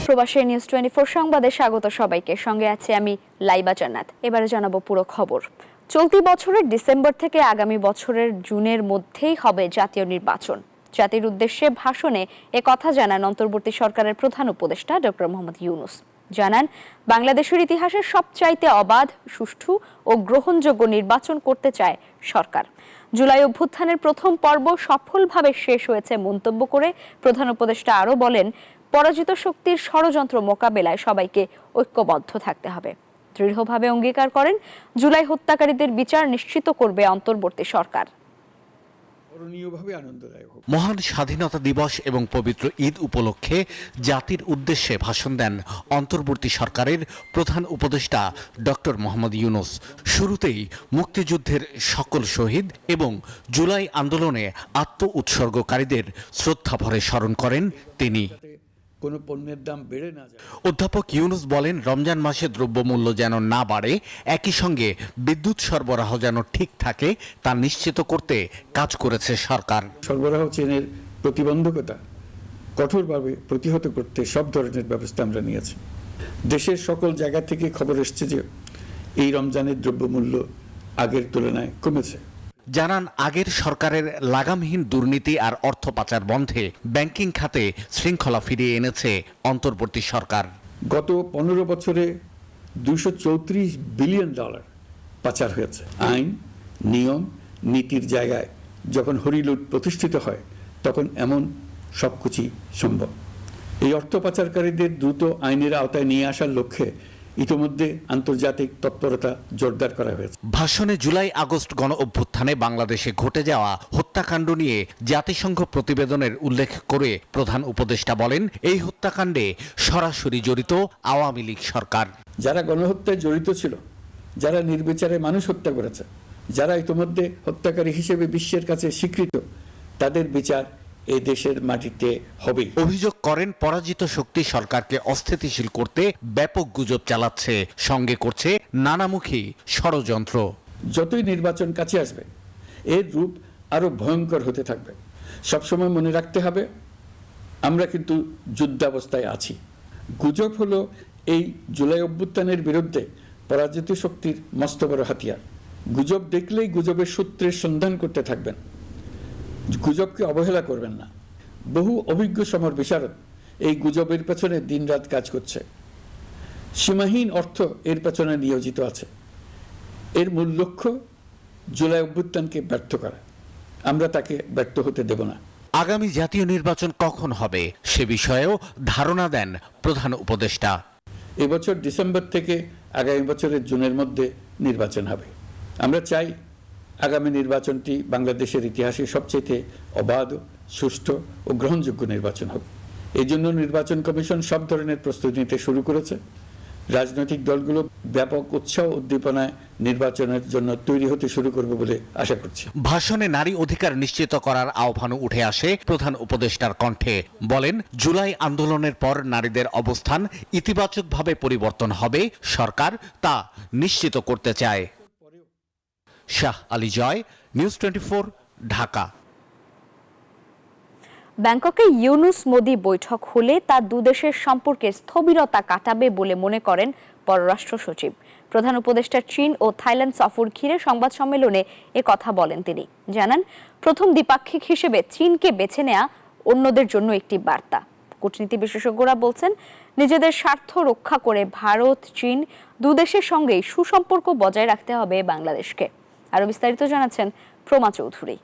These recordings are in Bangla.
প্রবাসী নিউজ 24 সংবাদে স্বাগত সবাইকে। সঙ্গে আছে আমি লাইবা জান্নাত। এবারে জানাবো পুরো খবর। চলতি বছরের ডিসেম্বর থেকে আগামী বছরের জুনের মধ্যেই হবে জাতীয় নির্বাচন। জাতির উদ্দেশ্যে ভাষণে কথা জানান অন্তর্বর্তী সরকারের প্রধান উপদেষ্টা ডক্টর মোহাম্মদ ইউনূস। জানান, বাংলাদেশের ইতিহাসে সবচাইতে অবাধ, সুষ্ঠু ও গ্রহণযোগ্য নির্বাচন করতে চায় সরকার। জুলাই অভ্যুত্থানের প্রথম পর্ব সফলভাবে শেষ হয়েছে মন্তব্য করে প্রধান উপদেষ্টা আরও বলেন, পরাজিত শক্তির ষড়যন্ত্র মোকাবেলায় সবাইকে ঐক্যবদ্ধ থাকতে হবে। দৃঢ়ভাবে অঙ্গীকার করেন, জুলাই হত্যাকারীদের বিচার নিশ্চিত করবে অন্তর্বর্তী সরকার। মহান স্বাধীনতা দিবস এবং পবিত্র ঈদ উপলক্ষে জাতির উদ্দেশ্যে ভাষণ দেন অন্তর্বর্তী সরকারের প্রধান উপদেষ্টা ডক্টর মোহাম্মদ ইউনূস। শুরুতেই মুক্তিযুদ্ধের সকল শহীদ এবং জুলাই আন্দোলনে আত্ম উৎসর্গকারীদের শ্রদ্ধাভরে স্মরণ করেন তিনি। কোনো পণ্যের দাম বেড়ে না যায়। অধ্যাপক ইউনূস বলেন, রমজান মাসে দ্রব্যমূল্য যেন না বাড়ে, একই সঙ্গে বিদ্যুৎ সরবরাহ যেন ঠিক থাকে তা নিশ্চিত করতে কাজ করেছে সরকার। সরবরাহ চেনের প্রতিবন্ধকতা কঠোরভাবে প্রতিহত করতে সব ধরনের ব্যবস্থা আমরা নিয়েছি। দেশের সকল জায়গা থেকে খবর এসছে যে এই রমজানের দ্রব্যমূল্য আগের তুলনায় কমেছে। জানান, আগের সরকারের লাগামহীন দুর্নীতি আর অর্থ পাচার বন্ধে ব্যাংকিং খাতে শৃঙ্খলা ফিরিয়ে এনেছে অন্তর্বর্তী সরকার। গত 15 বছরে $234 বিলিয়ন পাচার হয়েছে। আইন, নিয়ম, নীতির জায়গায় যখন হরিলুট প্রতিষ্ঠিত হয় তখন এমন সবকিছুই সম্ভব। এই অর্থ পাচারকারীদের দ্রুত আইনের আওতায় নিয়ে আসার লক্ষ্যে ইতিমধ্যে আন্তর্জাতিক তৎপরতা জোরদার করা হয়েছে। ভাষণে জুলাই আগস্ট গণ অভ্যুত্থানে বাংলাদেশে ঘটে যাওয়া হত্যাকাণ্ড নিয়ে জাতিসংঘ প্রতিবেদনের উল্লেখ করে প্রধান উপদেষ্টা বলেন, এই হত্যাকাণ্ডে সরাসরি জড়িত আওয়ামী লীগ সরকার। যারা গণহত্যায় জড়িত ছিল, যারা নির্বিচারে মানুষ হত্যা করেছে, যারা ইতিমধ্যে হত্যাকারী হিসেবে বিশ্বের কাছে স্বীকৃত, তাদের বিচার এই দেশের মাটিতে হবে। অভিযোগ করেন, পরাজিত শক্তি সরকারকে অস্থিতিশীল করতে ব্যাপক গুজব চালাচ্ছে, সঙ্গে করছে নানামুখী ষড়যন্ত্র। যতই নির্বাচন কাছে আসবে এর রূপ আরো ভয়ঙ্কর হতে থাকবে। সবসময় মনে রাখতে হবে, আমরা কিন্তু যুদ্ধাবস্থায় আছি। গুজব হলো এই জুলাই অভ্যুত্থানের বিরুদ্ধে পরাজিত শক্তির মস্ত বড় হাতিয়ার। গুজব দেখলেই গুজবের সূত্রের সন্ধান করতে থাকবেন, গুজবকে অবহেলা করবেন না। বহু অভিজ্ঞ সমর বিশারদ এই গুজবের পেছনে দিনরাত কাজ করছে। সীমাহীন অর্থ এর পেছনে নিয়োজিত আছে। এর মূল লক্ষ্য জুলাই অভ্যুত্থানকে ব্যর্থ করা। আমরা তাকে ব্যর্থ হতে দেব না। আগামী জাতীয় নির্বাচন কখন হবে সে বিষয়েও ধারণা দেন প্রধান উপদেষ্টা। এবছর ডিসেম্বর থেকে আগামী বছরের জুনের মধ্যে নির্বাচন হবে। আমরা চাই আগামী নির্বাচনটি বাংলাদেশের ইতিহাসে সবচেয়ে অবাধ, সুষ্ঠু ও গ্রহণযোগ্য নির্বাচন হবে। এই জন্য নির্বাচন কমিশন সব ধরনের প্রস্তুতি নিতে শুরু করেছে। রাজনৈতিক দলগুলো ব্যাপক উৎসাহ উদ্দীপনায় নির্বাচনের জন্য তৈরি হতে শুরু করবে বলে আশা করছি। ভাষণে নারী অধিকার নিশ্চিত করার আহ্বানও উঠে আসে প্রধান উপদেষ্টার কণ্ঠে। বলেন, জুলাই আন্দোলনের পর নারীদের অবস্থান ইতিবাচকভাবে পরিবর্তন হবে, সরকার তা নিশ্চিত করতে চায়। শাহ আলী জয়, নিউজ 24, ঢাকা। ব্যাংককে ইউনূস মোদি বৈঠক হলে তা দুদেশের সম্পর্কের স্থবিরতা কাটাবে বলে মনে করেন পররাষ্ট্র সচিব। প্রধান উপদেষ্টার চীন ও থাইল্যান্ড সফর ঘিরে সংবাদ সম্মেলনে কথা বলেন তিনি। জানান, প্রথম দ্বিপাক্ষিক হিসেবে চীনকে বেছে নেওয়া অন্যদের জন্য একটি বার্তা। কূটনীতি বিশেষজ্ঞরা বলছেন, নিজেদের স্বার্থ রক্ষা করে ভারত, চীন দুদেশের সঙ্গেই সুসম্পর্ক বজায় রাখতে হবে বাংলাদেশকে। আরো বিস্তারিত জানাচ্ছেন প্রমা চৌধুরী।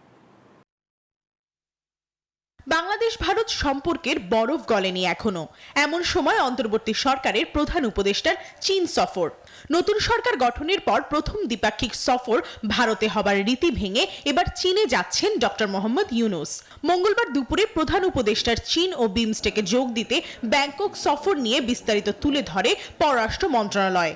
বাংলাদেশ ভারত সম্পর্কের বরফ গলেনি এখনো। এমন সময় অন্তর্বর্তী সরকারের প্রধান উপদেষ্টার চীন সফর। নতুন সরকার গঠনের পর প্রথম দ্বিপাক্ষিক সফর ভারতে হবার রীতি ভেঙে এবার চীনে যাচ্ছেন ডক্টর মোহাম্মদ ইউনূস। মঙ্গলবার দুপুরে প্রধান উপদেষ্টার চীন ও বিমস্টেকে যোগ দিতে ব্যাংকক সফর নিয়ে বিস্তারিত তুলে ধরে পররাষ্ট্র মন্ত্রণালয়।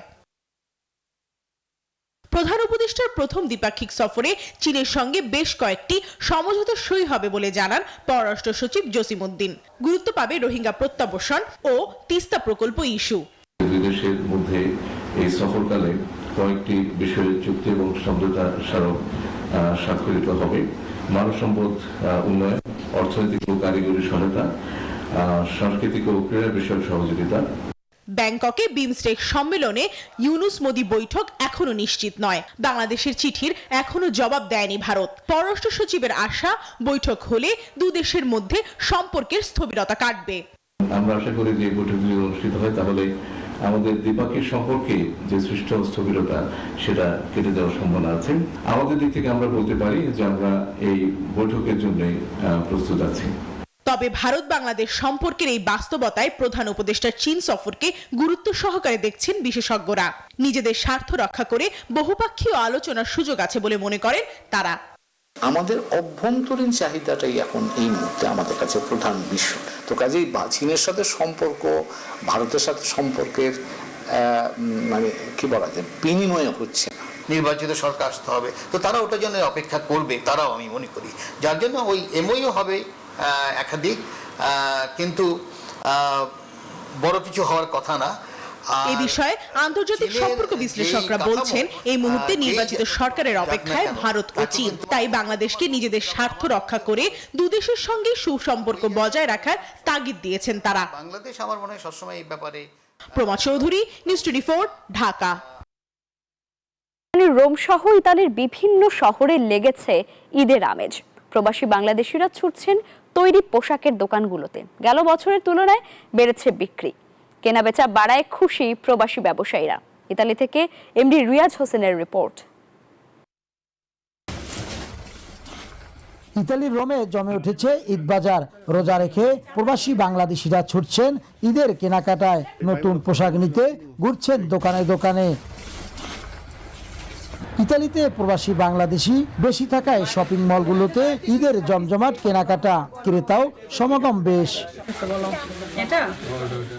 প্রধান উপদেষ্টার প্রথম দ্বিপাক্ষিক সফরে চীনের সঙ্গে বেশ কয়েকটি সমঝোতা সই হবে বলে জানান পররাষ্ট্র সচিব জসিমউদ্দিন। গুরুত্ব পাবে রোহিঙ্গা প্রত্যাবর্ষণ ও তিস্তা প্রকল্প ইস্যু। দুই দেশের মধ্যে এই সফরকালে কয়েকটি বিষয়ের চুক্তি এবং সমঝোতা স্মারক স্বাক্ষরিত হবে। মানব সম্পদ উন্নয়ন, অর্থনৈতিক ও কারিগরি সহায়তা, সাংস্কৃতিক ও ক্রীড়া বিষয়ক সহযোগিতা। ব্যাংককে বিমস্টেক সম্মেলনে ইউনুস মোদি বৈঠক এখনো নিশ্চিত নয়। বাংলাদেশের চিঠির এখনো জবাব দেয়নি ভারত। পররাষ্ট্র সচিবের আশা, বৈঠক হলে দুদেশের মধ্যে সম্পর্কের স্থবিরতা কাটবে। আমরা আশা করি যে বৈঠকগুলি অনুষ্ঠিত হয় তাহলে আমাদের দ্বিপাক্ষিক সম্পর্কে যে সৃষ্ট স্থবিরতা সেটা কেটে যাওয়ার সম্ভাবনা আছে। আমাদের দিক থেকে আমরা বলতে পারি যে আমরা এই বৈঠকের জন্য প্রস্তুত আছি। তবে ভারত বাংলাদেশ সম্পর্কের এই বাস্তবতায় প্রধান উপদেষ্টার চীন সফরকে গুরুত্ব সহকারে দেখছেন বিশেষজ্ঞরা। নিজেদের স্বার্থ রক্ষা করে বহুপাক্ষীয় আলোচনার সুযোগ আছে বলে মনে করেন তারা। আমাদের অভ্যন্তরীণ চাহিদাটাই এখন এই মুহূর্তে আমাদের কাছে প্রধান বিষয়। তো কাজেই চীনের সাথে সম্পর্ক, ভারতের সাথে সম্পর্কের মানে কি বলা যায়, বিনিময় হচ্ছে না। নির্বাচিত সরকার আসতে হবে, তো তারা ওটার জন্য অপেক্ষা করবে, তারাও আমি মনে করি, যার জন্য ওই এমওইও হবে একাধিক, কিন্তু বড় কিছু হওয়ার কথা না। এই বিষয়ে আন্তর্জাতিক সম্পর্ক বিশ্লেষকরা বলছেন এই মুহূর্তে নির্বাচিত সরকারের অপেক্ষায় ভারত ও চীন। তাই বাংলাদেশকে নিজেদের স্বার্থ রক্ষা করে দুদেশের সঙ্গে সুসম্পর্ক বজায় রাখার তাগিদ দিয়েছেন তারা। বাংলাদেশ আমার মনে হয় সবসময় এই ব্যাপারে। প্রমা চৌধুরী, নিউজ 24, ঢাকা। রোম সহ ইতালির বিভিন্ন শহরে লেগেছে ঈদের আমেজ। প্রবাসী বাংলাদেশিরা ছুটছেন তৈরি পোশাকের দোকানগুলোতে। গেল বছরের তুলনায় বেড়েছে বিক্রি, কেনাবেচা বাড়ায় খুশি প্রবাসী ব্যবসায়ীরা। ইতালি থেকে এমডি রিয়াজ হোসেনের রিপোর্ট। ইতালির রোমে জমে উঠেছে ঈদ বাজার। রোজা রেখে প্রবাসী বাংলাদেশিরা ছুটছেন ঈদের কেনাকাটায়। নতুন পোশাক নিতে ঘুরছেন দোকানে দোকানে। ইতালিতে প্রবাসী বাংলাদেশি বেশি থাকায় শপিং মলগুলোতে ঈদের জমজমাট কেনাকাটা, ক্রেতাও সমাগম বেশ।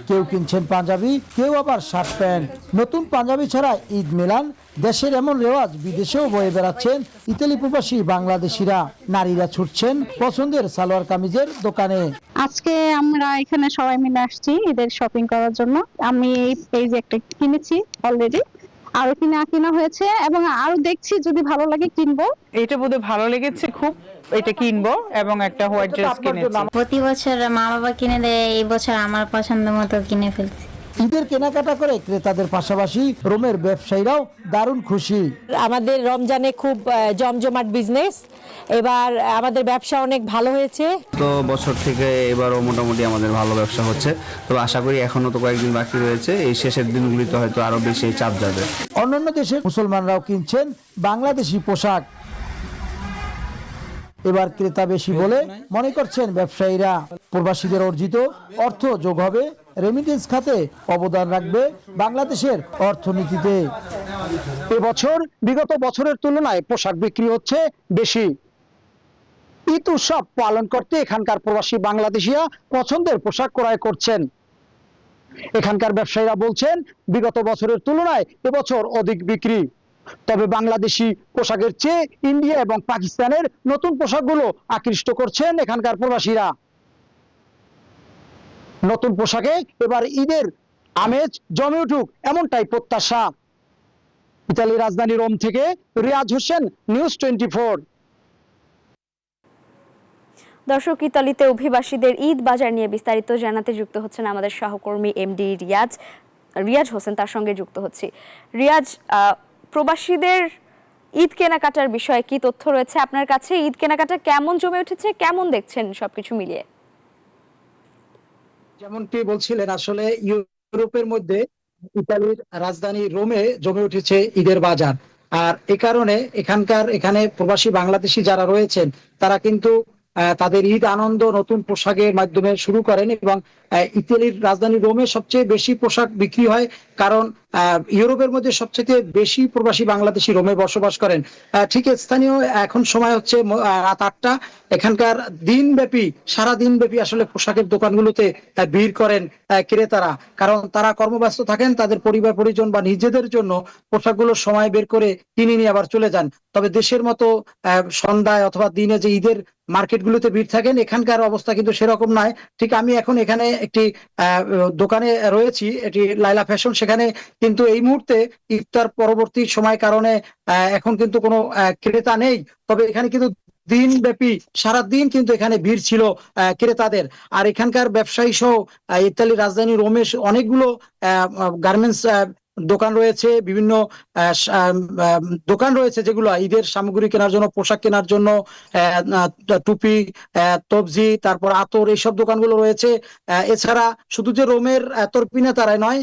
কেউ কিনছেন পাঞ্জাবি, কেউ আবার শার্ট প্যান্ট। নতুন পাঞ্জাবি ছাড়া ঈদ মেলান দেশের এমন রেওয়াজ বিদেশেও বয়ে বেড়াচ্ছেন ইতালি প্রবাসী বাংলাদেশিরা। নারীরা ছুটছেন পছন্দের সালোয়ার কামিজের দোকানে। আজকে আমরা এখানে সবাই মিলে আসছি ঈদের শপিং করার জন্য। আমি এই পেজ একটা কিনেছি অলরেডি, আরো কিনা হয়েছে এবং আরো দেখছি যদি ভালো লাগে কিনবো। এটা বোধহয় ভালো লেগেছে খুব, এটা কিনবো এবং একটা হোয়াইট ড্রেস কিনেছি। প্রতি বছর মা বাবা কিনে দেয়, এই বছর আমার পছন্দ মতো কিনে ফেলছি। ঈদের কেনাকাটা করে ক্রেতাদের পাশাপাশি রোমের ব্যবসায়ীরাও দারুণ খুশি। আমাদের রমজানে খুব জমজমাট বিজনেস, এবার আমাদের ব্যবসা অনেক ভালো হয়েছে। তো বছর থেকে এবারও মোটামুটি আমাদের ভালো ব্যবসা হচ্ছে, তো আশা করি এখনো তো কয়েকদিন বাকি রয়েছে, এই শেষের দিনগুলিতে হয়তো আরো বেশি চাপ যাবে। অন্যান্য দেশের মুসলমানরাও কিনছেন বাংলাদেশি পোশাক। এবার ক্রেতা বেশি বলে মনে করছেন ব্যবসায়ীরা। প্রবাসীদের অর্জিত অর্থ যোগ হবে রেমিটেন্স খাতে, অবদান রাখবে বাংলাদেশের অর্থনীতিতে। এবছর বিগত বছরের তুলনায় পোশাক বিক্রি হচ্ছে বেশি। ঈদ উৎসব পালন করতে এখানকার প্রবাসী বাংলাদেশিরা পছন্দের পোশাক ক্রয় করছেন। এখানকার ব্যবসায়ীরা বলছেন বিগত বছরের তুলনায় এবছর অধিক বিক্রি। তবে বাংলাদেশি পোশাকের চেয়ে ইন্ডিয়া এবং পাকিস্তানের নতুন পোশাকগুলো আকৃষ্ট করছেন এখানকার প্রবাসীরা। নতুন পোশাকে এবার ঈদের আমেজ জমে উঠুক এমনটাই প্রত্যাশা। ইতালির রাজধানী রোম থেকে রিয়াজ হোসেন, নিউজ 24। দর্শক, ইতালিতে অভিবাসীদের ঈদ বাজার নিয়ে বিস্তারিত জানাতে যুক্ত হচ্ছেন আমাদের সহকর্মী এমডি রিয়াজ হোসেন। তার সঙ্গে যুক্ত হচ্ছি। রিয়াজ, প্রবাসীদের ঈদ কেনাকাটার বিষয়ে কি তথ্য রয়েছে আপনার কাছে? ঈদ কেনাকাটা কেমন জমে উঠেছে, কেমন দেখছেন সবকিছু মিলিয়ে? যেমনটি বলছিলেন, আসলে ইউরোপের মধ্যে ইতালির রাজধানী রোমে জমে উঠেছে ঈদের বাজার। আর এ কারণে এখানে প্রবাসী বাংলাদেশি যারা রয়েছেন তারা কিন্তু তাদের ঈদ আনন্দ নতুন পোশাকের মাধ্যমে শুরু করেন। এবং ইতালির রাজধানী রোমে সবচেয়ে বেশি পোশাক বিক্রি হয়, কারণ ইউরোপের মধ্যে সবচেয়ে বেশি প্রবাসী বাংলাদেশি রোমে বসবাস করেন। ঠিক স্থানীয় এখন সময় হচ্ছে রাত 8টা। এখানকার সারা দিন ব্যাপী আসলে পোশাকের দোকানগুলোতে ভিড় করেন ক্রেতারা, কারণ তারা কর্মব্যস্ত থাকেন, তাদের পরিবার পরিজন বা নিজেদের জন্য পোশাকগুলো সময় বের করে কিনে নিয়ে আবার চলে যান। তবে দেশের মতো সন্ধ্যায় অথবা দিনে যে ঈদের মার্কেটগুলোতে ভিড় থাকেন, এখানকার অবস্থা কিন্তু সেরকম নয়। ঠিক আমি এখন এখানে একটি দোকানে রয়েছি, এটি লাইলা ফ্যাশন। সেখানে কিন্তু এই মুহূর্তে ইফতার পরবর্তী সময় কারণে এখন কিন্তু কোনো ক্রেতা নেই। তবে এখানে কিন্তু দিনব্যাপী সারাদিন কিন্তু এখানে ভিড় ছিল ক্রেতাদের। আর এখানকার ব্যবসায়ী সহ ইতালির রাজধানী রোমে অনেকগুলো গার্মেন্টস দোকান রয়েছে, বিভিন্ন দোকান রয়েছে যেগুলো ঈদের সামগ্রী কেনার জন্য, পোশাক কেনার জন্য, টুপি, তবজি, তারপর আতর, এইসব দোকানগুলো রয়েছে। এছাড়া শুধু যে রোমের তরপিনা তারাই নয়,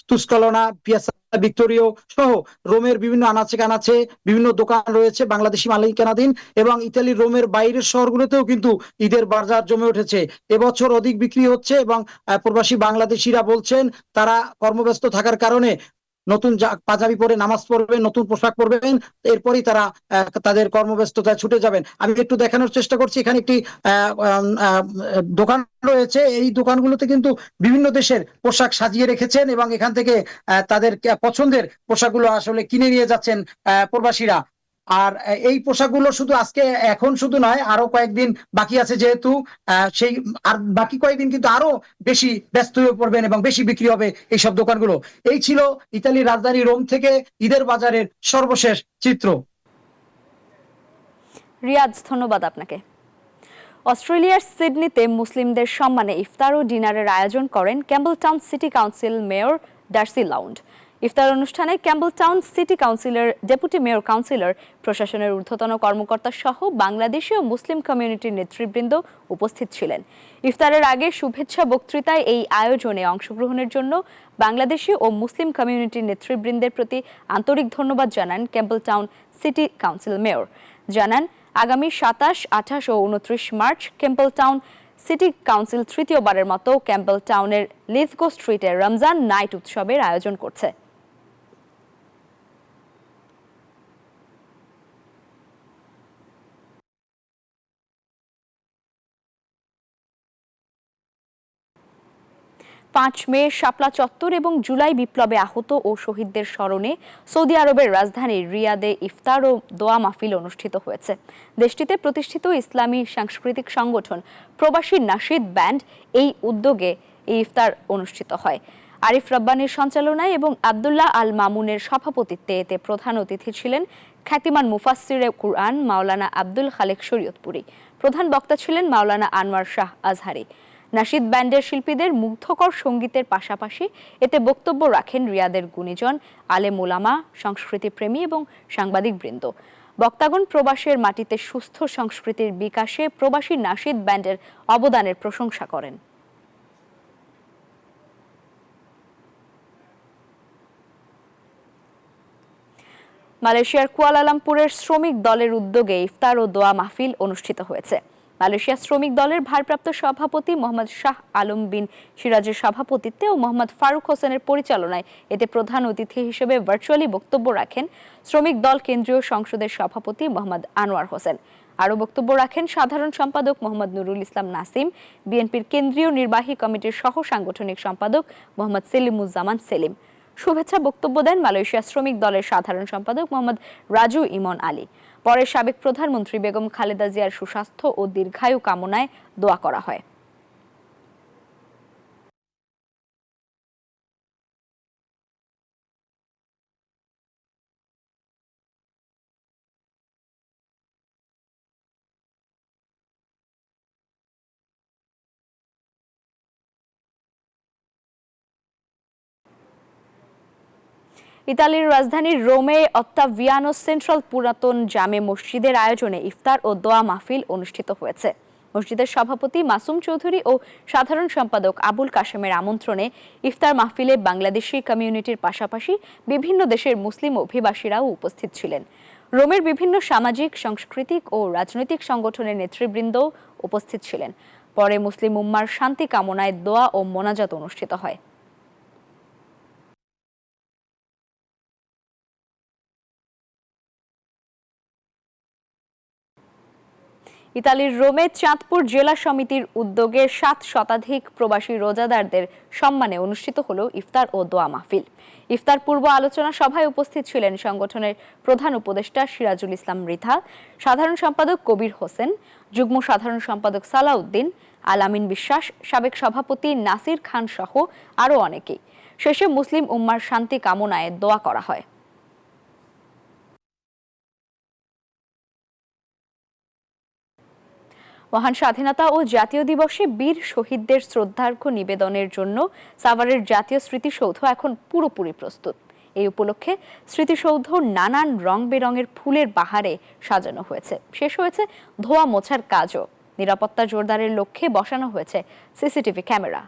তুস্কালনা, পিয়াসা ভিক্টোরিও সহ রোমের বিভিন্ন আনাচে কানাচে বিভিন্ন দোকান রয়েছে বাংলাদেশি মালিকানাধীন, এবং ইতালির রোমের বাইরের শহরগুলোতেও কিন্তু ঈদের বাজার জমে উঠেছে। এবছর অধিক বিক্রি হচ্ছে এবং প্রবাসী বাংলাদেশিরা বলছেন তারা কর্মব্যস্ত থাকার কারণে নতুন পাঞ্জাবি পরে নামাজ পড়বেন, নতুন পোশাক পরবেন, এরপরই তারা তাদের কর্মব্যস্ততায় ছুটে যাবেন। আমি একটু দেখানোর চেষ্টা করছি, এখানে একটি দোকান রয়েছে। এই দোকানগুলোতে কিন্তু বিভিন্ন দেশের পোশাক সাজিয়ে রেখেছেন এবং এখান থেকে তাদের পছন্দের পোশাকগুলো আসলে কিনে নিয়ে যাচ্ছেন প্রবাসীরা। আর এই পোশাকগুলো শুধু আজকে এখন শুধু নয়, আরো কয়েকদিন বাকি আছে, যেহেতু সেই আর বাকি কয়েকদিন কিন্তু আরো বেশি ব্যস্ত হয়ে পড়বেন এবং বেশি বিক্রি হবে এই সব দোকানগুলো। এই ছিল ইতালির রাজধানী রোম থেকে ঈদের বাজারের সর্বশেষ চিত্র। রিয়াজ, ধন্যবাদ আপনাকে। অস্ট্রেলিয়ার সিডনিতে মুসলিমদের সম্মানে ইফতার ও ডিনারের আয়োজন করেন Campbelltown city council mayor Darcy Lound. ইফতার অনুষ্ঠানে ক্যাম্বেলটাউন সিটি কাউন্সিলের ডেপুটি মেয়র কাউন্সিলর, প্রশাসনের ঊর্ধ্বতন কর্মকর্তা সহ বাংলাদেশি ও মুসলিম কমিউনিটির নেতৃবৃন্দ উপস্থিত ছিলেন। ইফতারের আগে শুভেচ্ছা বক্তৃতায় এই আয়োজনে অংশগ্রহণের জন্য বাংলাদেশি ও মুসলিম কমিউনিটির নেতৃবৃন্দের প্রতি আন্তরিক ধন্যবাদ জানান ক্যাম্বেলটাউন সিটি কাউন্সিল মেয়র। জানান, আগামী 27, 28 ও 29 মার্চ ক্যাম্বেলটাউন সিটি কাউন্সিল তৃতীয়বারের মতো ক্যাম্বেলটাউনের লিথগো স্ট্রিটে রমজান নাইট উৎসবের আয়োজন করছে। পাঁচ মে শাপলা চত্বর এবং জুলাই বিপ্লবে আহত ও শহীদদের স্মরণে সৌদি আরবের রাজধানী রিয়াদে ইফতার ও দোয়া মাহফিল অনুষ্ঠিত হয়েছে। দেশটিতে প্রতিষ্ঠিত ইসলামী সাংস্কৃতিক সংগঠন প্রবাসী নাশিদ ব্যান্ড এই উদ্যোগে এই ইফতার অনুষ্ঠিত হয়। আরিফ রব্বানীর সঞ্চালনায় এবং আব্দুল্লাহ আল মামুনের সভাপতিত্বে এতে প্রধান অতিথি ছিলেন খ্যাতিমান মুফাসসিরে কুরআন মাওলানা আব্দুল খালেক শরীয়তপুরী। প্রধান বক্তা ছিলেন মাওলানা আনোয়ার শাহ আজহারি। নাশিদ ব্যান্ডের শিল্পীদের মুগ্ধকর সঙ্গীতের পাশাপাশি এতে বক্তব্য রাখেন রিয়াদের গুণীজন, আলেম ওলামা, সংস্কৃতিপ্রেমী এবং সাংবাদিকবৃন্দ। বক্তাগণ প্রবাসের মাটিতে সুস্থ সংস্কৃতির বিকাশে প্রবাসী নাশিদ ব্যান্ডের অবদানের প্রশংসা করেন। মালয়েশিয়ার কুয়ালালামপুরের শ্রমিক দলের উদ্যোগে ইফতার ও দোয়া মাহফিল অনুষ্ঠিত হয়েছে। মালয়েশিয়া শ্রমিক দলের ভারপ্রাপ্ত সভাপতি মোহাম্মদ শাহ আলম বিন সিরাজের সভাপতিত্বে ও মোহাম্মদ ফারুক হোসেনের পরিচালনায় এতে প্রধান অতিথি হিসেবে ভার্চুয়ালি বক্তব্য রাখেন শ্রমিক দল কেন্দ্রীয় সংসদের সভাপতি মোহাম্মদ আনোয়ার হোসেন। আরও বক্তব্য রাখেন সাধারণ সম্পাদক মোহাম্মদ নুরুল ইসলাম নাসিম, বিএনপির কেন্দ্রীয় নির্বাহী কমিটির সহ সাংগঠনিক সম্পাদক মোহাম্মদ সেলিমুজ্জামান সেলিম। শুভেচ্ছা বক্তব্য দেন মালয়েশিয়া শ্রমিক দলের সাধারণ সম্পাদক মোহাম্মদ রাজু ইমন আলী। পরে সাবেক প্রধানমন্ত্রী বেগম খালেদা জিয়ার সুস্বাস্থ্য ও দীর্ঘায়ু কামনায় দোয়া করা হয়। ইতালির রাজধানীর রোমে অত্তাভিয়ানো সেন্ট্রাল পুরাতন জামে মসজিদের আয়োজনে ইফতার ও দোয়া মাহফিল অনুষ্ঠিত হয়েছে। মসজিদের সভাপতি মাসুম চৌধুরী ও সাধারণ সম্পাদক আবুল কাশেমের আমন্ত্রণে ইফতার মাহফিলে বাংলাদেশি কমিউনিটির পাশাপাশি বিভিন্ন দেশের মুসলিম অভিবাসীরাও উপস্থিত ছিলেন। রোমের বিভিন্ন সামাজিক, সাংস্কৃতিক ও রাজনৈতিক সংগঠনের নেতৃবৃন্দ উপস্থিত ছিলেন। পরে মুসলিম উম্মার শান্তি কামনায় দোয়া ও মোনাজাত অনুষ্ঠিত হয়। ইতালির রোমে চাঁদপুর জেলা সমিতির উদ্যোগে 7 শতাধিক প্রবাসী রোজাদারদের সম্মানে অনুষ্ঠিত হলো ইফতার ও দোয়া মাহফিল। ইফতার পূর্ব আলোচনা সভায় উপস্থিত ছিলেন সংগঠনের প্রধান উপদেষ্টা সিরাজুল ইসলাম মৃধা, সাধারণ সম্পাদক কবির হোসেন, যুগ্ম সাধারণ সম্পাদক সালাউদ্দিন, আলামিন বিশ্বাস, সাবেক সভাপতি নাসির খান সহ আরও অনেকেই। শেষে মুসলিম উম্মার শান্তি কামনায় দোয়া করা হয়। মহান স্বাধীনতা ও জাতীয় দিবসে বীর শহীদদের শ্রদ্ধার্ঘ্য নিবেদনের জন্য সাভারের জাতীয় স্মৃতিসৌধ এখন পুরোপুরি প্রস্তুত। এই উপলক্ষে স্মৃতিসৌধ নানান রং বেরঙের ফুলের বাহারে সাজানো হয়েছে। শেষ হয়েছে ধোয়া মোছার কাজও। নিরাপত্তা জোরদারের লক্ষ্যে বসানো হয়েছে সিসিটিভি ক্যামেরা।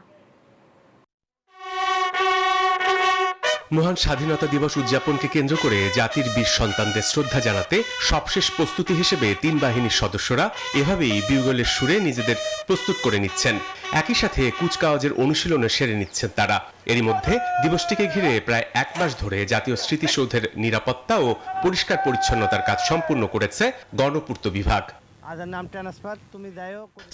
মহান স্বাধীনতা দিবস উদযাপনকে কেন্দ্র করে জাতির বীর সন্তানদের শ্রদ্ধা জানাতে সবশেষ প্রস্তুতি হিসেবে 3 বাহিনীর সদস্যরা এভাবেই বিউগলের সুরে নিজেদের প্রস্তুত করে নিচ্ছেন। একই সাথে কুচকাওয়াজের অনুশীলনে সেরে নিচ্ছেন তারা। এরই মধ্যে দিবসটিকে ঘিরে প্রায় 1 মাস ধরে জাতীয় স্মৃতিসৌধের নিরাপত্তা ও পরিষ্কার পরিচ্ছন্নতার কাজ সম্পূর্ণ করেছে গণপূর্ত বিভাগ।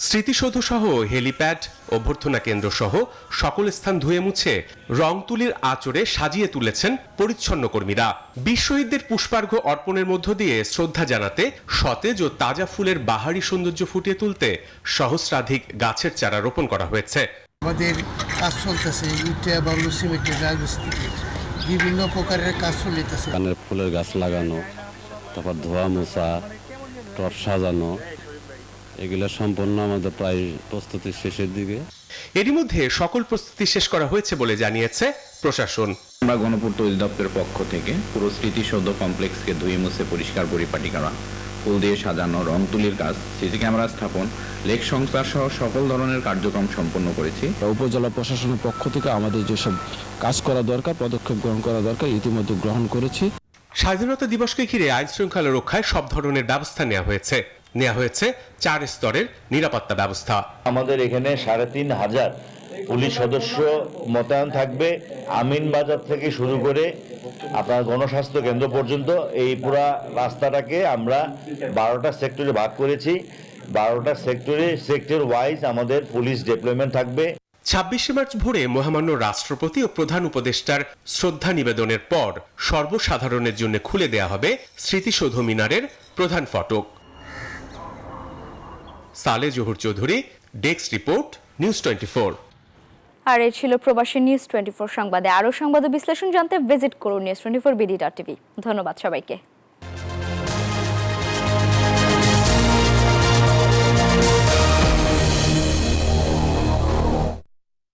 স্মৃতিসৌধ সহ হেলিপ্যাড, অভ্যর্থনা কেন্দ্র সহ সকল স্থান ধুয়ে মুছে রং তুলির আঁচড়ে সাজিয়ে তুলেছেন পরিচ্ছন্ন কর্মীরা। বীর শহীদদের পুষ্পার্ঘ্য অর্পণের মধ্য দিয়ে শ্রদ্ধা জানাতে সতেজ ও তাজা ফুলের বাহারি সৌন্দর্য ফুটিয়ে তুলতে সহস্রাধিক গাছের চারা রোপণ করা হয়েছে। আমাদের কাজ চলতেছে, ইটা বালু সিমেন্টের রাজমিস্ত্রির বিভিন্ন প্রকারের কাজ চলতেছে। কানের ফুলের গাছ লাগানো, তারপর ধোয়া মোছা, টব সাজানো, এগুলো সম্পূর্ণ আমাদের প্রায় প্রস্তুতির শেষের দিকে। এরই মধ্যে সকল প্রস্তুতি শেষ করা হয়েছে বলে জানিয়েছে প্রশাসন। আমরা গণপূর্ত অধিদপ্তরের পক্ষ থেকে পুরো স্মৃতিসৌধ কমপ্লেক্সকে ধুয়ে মুছে পরিষ্কার পরিপাটি করা, ফুল দিয়ে সাজানো, রং তুলির কাজ, সিসি ক্যামেরা স্থাপন, লেক সংস্কার সহ সকল ধরনের কার্যক্রম সম্পন্ন করেছি। উপজেলা প্রশাসনের পক্ষ থেকে আমাদের যেসব কাজ করা দরকার, পদক্ষেপ গ্রহণ করা দরকার, ইতিমধ্যে গ্রহণ করেছি। স্বাধীনতা দিবসকে ঘিরে আইন শৃঙ্খলা রক্ষায় সব ধরনের ব্যবস্থা নেওয়া হয়েছে 4 স্তরের নিরাপত্তা ব্যবস্থা। আমাদের এখানে 3500 পুলিশ সদস্য মোতায়েন থাকবে। আমিন বাজার থেকে শুরু করে আপনার গণস্বাস্থ্য কেন্দ্র পর্যন্ত এই পুরা রাস্তাটাকে আমরা 12টা সেক্টরে ভাগ করেছি। 12টা সেক্টর ওয়াইজ আমাদের পুলিশ ডিপ্লয়মেন্ট থাকবে। 26শে মার্চ ভোরে মহামান্য রাষ্ট্রপতি ও প্রধান উপদেষ্টার শ্রদ্ধা নিবেদনের পর সর্বসাধারণের জন্য খুলে দেয়া হবে স্মৃতিসৌধ মিনারের প্রধান ফটক। সালে Zahur Chowdhury, desk report, news 24। আর এই ছিল প্রবাসী নিউজ 24 সংবাদে। আরও সংবাদ বিশ্লেষণ জানতে ভিজিট করুন news24bd.tv। ধন্যবাদ সবাইকে।